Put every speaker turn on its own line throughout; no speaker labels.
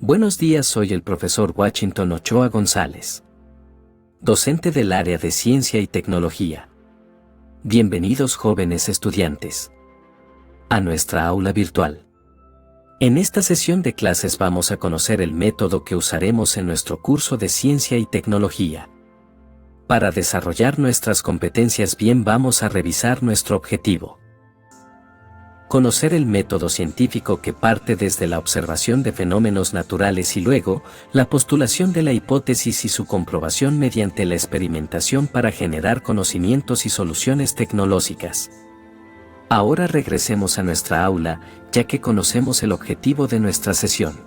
Buenos días, soy el profesor Washington Ochoa González, docente del área de Ciencia y Tecnología. Bienvenidos jóvenes estudiantes a nuestra aula virtual. En esta sesión de clases vamos a conocer el método que usaremos en nuestro curso de Ciencia y Tecnología. Para desarrollar nuestras competencias bien vamos a revisar nuestro objetivo. Conocer el método científico que parte desde la observación de fenómenos naturales y luego, la postulación de la hipótesis y su comprobación mediante la experimentación para generar conocimientos y soluciones tecnológicas. Ahora regresemos a nuestra aula, ya que conocemos el objetivo de nuestra sesión.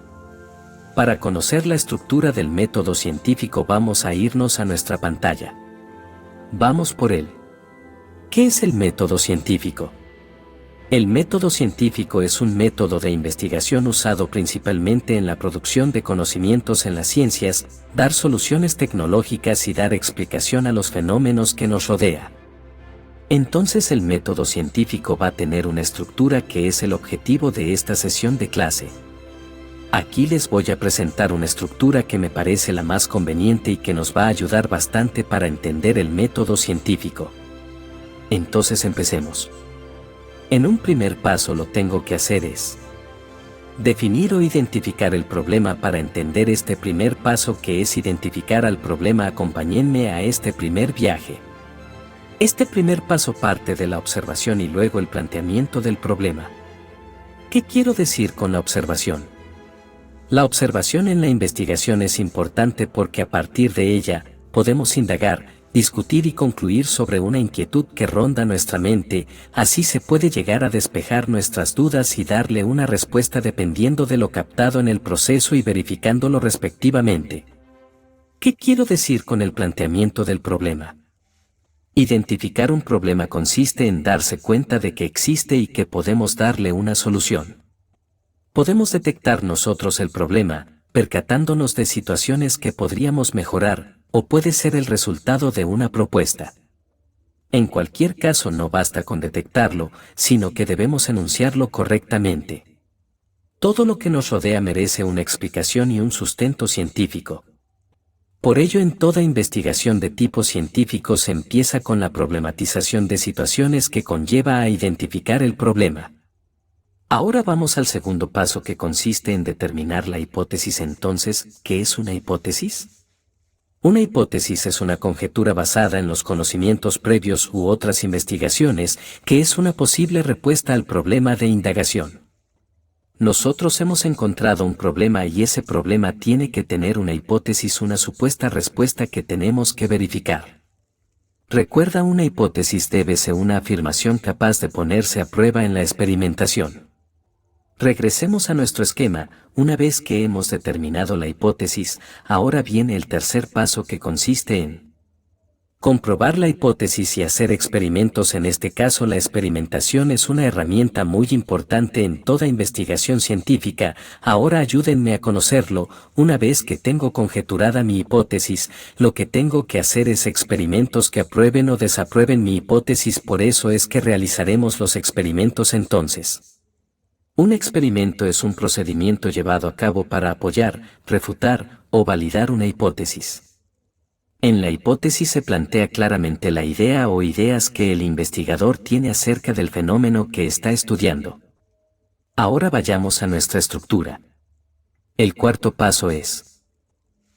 Para conocer la estructura del método científico vamos a irnos a nuestra pantalla. Vamos por él. ¿Qué es el método científico? El método científico es un método de investigación usado principalmente en la producción de conocimientos en las ciencias, dar soluciones tecnológicas y dar explicación a los fenómenos que nos rodea. Entonces el método científico va a tener una estructura que es el objetivo de esta sesión de clase. Aquí les voy a presentar una estructura que me parece la más conveniente y que nos va a ayudar bastante para entender el método científico. Entonces empecemos. En un primer paso lo tengo que hacer es definir o identificar el problema. Para entender este primer paso que es identificar al problema, acompáñenme a este primer viaje. Este primer paso parte de la observación y luego el planteamiento del problema. ¿Qué quiero decir con la observación? La observación en la investigación es importante porque a partir de ella podemos indagar, discutir y concluir sobre una inquietud que ronda nuestra mente, así se puede llegar a despejar nuestras dudas y darle una respuesta dependiendo de lo captado en el proceso y verificándolo respectivamente. ¿Qué quiero decir con el planteamiento del problema? Identificar un problema consiste en darse cuenta de que existe y que podemos darle una solución. Podemos detectar nosotros el problema, percatándonos de situaciones que podríamos mejorar, o puede ser el resultado de una propuesta. En cualquier caso no basta con detectarlo, sino que debemos enunciarlo correctamente. Todo lo que nos rodea merece una explicación y un sustento científico. Por ello, en toda investigación de tipo científico se empieza con la problematización de situaciones que conlleva a identificar el problema. Ahora vamos al segundo paso, que consiste en determinar la hipótesis. Entonces, ¿qué es una hipótesis? Una hipótesis es una conjetura basada en los conocimientos previos u otras investigaciones, que es una posible respuesta al problema de indagación. Nosotros hemos encontrado un problema y ese problema tiene que tener una hipótesis, una supuesta respuesta que tenemos que verificar. Recuerda, una hipótesis debe ser una afirmación capaz de ponerse a prueba en la experimentación. Regresemos a nuestro esquema. Una vez que hemos determinado la hipótesis, ahora viene el tercer paso, que consiste en comprobar la hipótesis y hacer experimentos. En este caso, la experimentación es una herramienta muy importante en toda investigación científica. Ahora ayúdenme a conocerlo. Una vez que tengo conjeturada mi hipótesis, lo que tengo que hacer es experimentos que aprueben o desaprueben mi hipótesis. Por eso es que realizaremos los experimentos. Entonces, un experimento es un procedimiento llevado a cabo para apoyar, refutar o validar una hipótesis. En la hipótesis se plantea claramente la idea o ideas que el investigador tiene acerca del fenómeno que está estudiando. Ahora vayamos a nuestra estructura. El cuarto paso es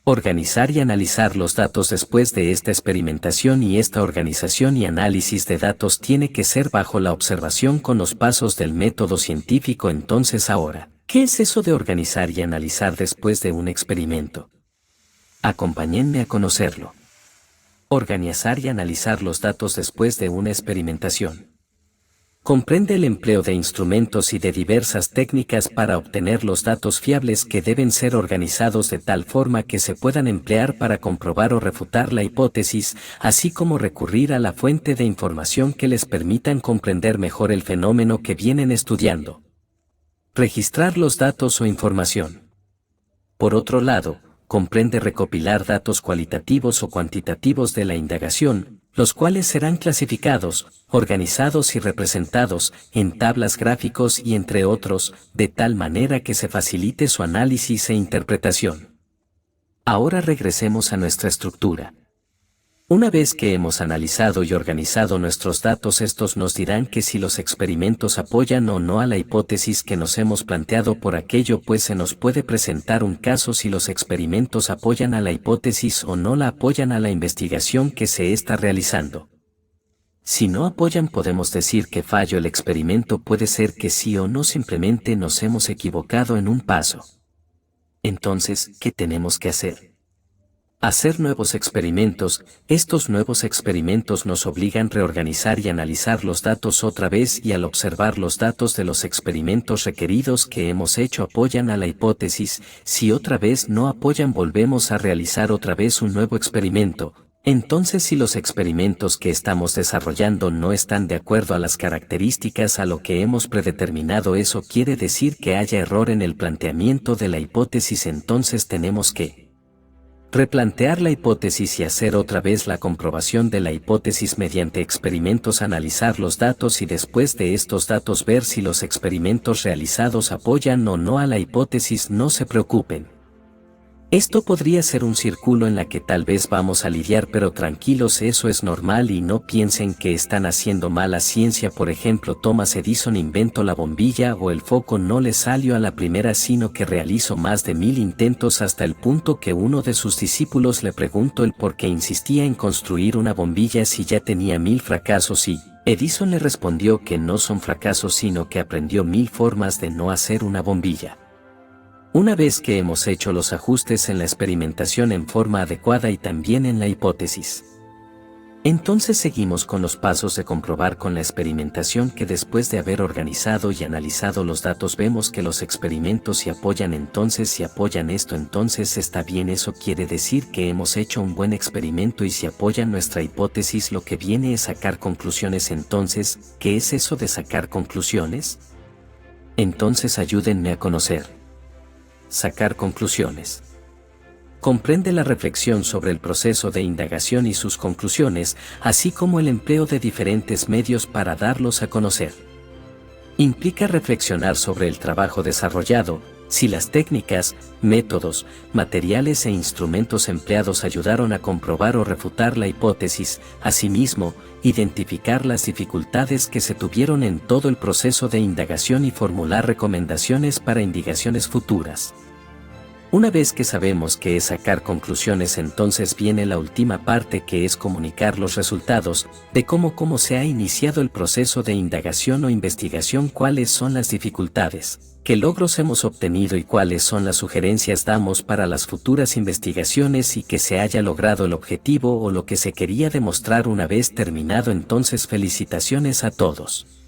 organizar y analizar los datos después de esta experimentación, y esta organización y análisis de datos tiene que ser bajo la observación con los pasos del método científico. Entonces ahora, ¿qué es eso de organizar y analizar después de un experimento? Acompáñenme a conocerlo. Organizar y analizar los datos después de una experimentación comprende el empleo de instrumentos y de diversas técnicas para obtener los datos fiables, que deben ser organizados de tal forma que se puedan emplear para comprobar o refutar la hipótesis, así como recurrir a la fuente de información que les permitan comprender mejor el fenómeno que vienen estudiando. Registrar los datos o información. Por otro lado, comprende recopilar datos cualitativos o cuantitativos de la indagación, los cuales serán clasificados, organizados y representados en tablas gráficos y entre otros, de tal manera que se facilite su análisis e interpretación. Ahora regresemos a nuestra estructura. Una vez que hemos analizado y organizado nuestros datos, estos nos dirán que si los experimentos apoyan o no a la hipótesis que nos hemos planteado. Por aquello pues se nos puede presentar un caso si los experimentos apoyan a la hipótesis o no la apoyan a la investigación que se está realizando. Si no apoyan, podemos decir que falló el experimento. Puede ser que sí o no, simplemente nos hemos equivocado en un paso. Entonces, ¿qué tenemos que hacer? Hacer nuevos experimentos. Estos nuevos experimentos nos obligan a reorganizar y analizar los datos otra vez, y al observar los datos de los experimentos requeridos que hemos hecho apoyan a la hipótesis. Si otra vez no apoyan, volvemos a realizar otra vez un nuevo experimento. Entonces, si los experimentos que estamos desarrollando no están de acuerdo a las características a lo que hemos predeterminado, eso quiere decir que haya error en el planteamiento de la hipótesis. Entonces tenemos que replantear la hipótesis y hacer otra vez la comprobación de la hipótesis mediante experimentos, analizar los datos y después de estos datos ver si los experimentos realizados apoyan o no a la hipótesis. No se preocupen. Esto podría ser un círculo en la que tal vez vamos a lidiar, pero tranquilos, eso es normal y no piensen que están haciendo mala ciencia. Por ejemplo, Thomas Edison inventó la bombilla o el foco, no le salió a la primera, sino que realizó más de 1000 intentos hasta el punto que uno de sus discípulos le preguntó el por qué insistía en construir una bombilla si ya tenía 1000 fracasos, y Edison le respondió que no son fracasos, sino que aprendió 1000 formas de no hacer una bombilla. Una vez que hemos hecho los ajustes en la experimentación en forma adecuada y también en la hipótesis, entonces seguimos con los pasos de comprobar con la experimentación que después de haber organizado y analizado los datos vemos que los experimentos si apoyan. Entonces, si apoyan esto, entonces está bien, eso quiere decir que hemos hecho un buen experimento. Y si apoyan nuestra hipótesis, lo que viene es sacar conclusiones. Entonces, ¿qué es eso de sacar conclusiones? Entonces ayúdenme a conocer. Sacar conclusiones comprende la reflexión sobre el proceso de indagación y sus conclusiones, así como el empleo de diferentes medios para darlos a conocer. Implica reflexionar sobre el trabajo desarrollado, si las técnicas, métodos, materiales e instrumentos empleados ayudaron a comprobar o refutar la hipótesis. Asimismo, identificar las dificultades que se tuvieron en todo el proceso de indagación y formular recomendaciones para indagaciones futuras. Una vez que sabemos qué es sacar conclusiones, entonces viene la última parte, que es comunicar los resultados de cómo se ha iniciado el proceso de indagación o investigación, cuáles son las dificultades, qué logros hemos obtenido y cuáles son las sugerencias damos para las futuras investigaciones y que se haya logrado el objetivo o lo que se quería demostrar. Una vez terminado, entonces felicitaciones a todos.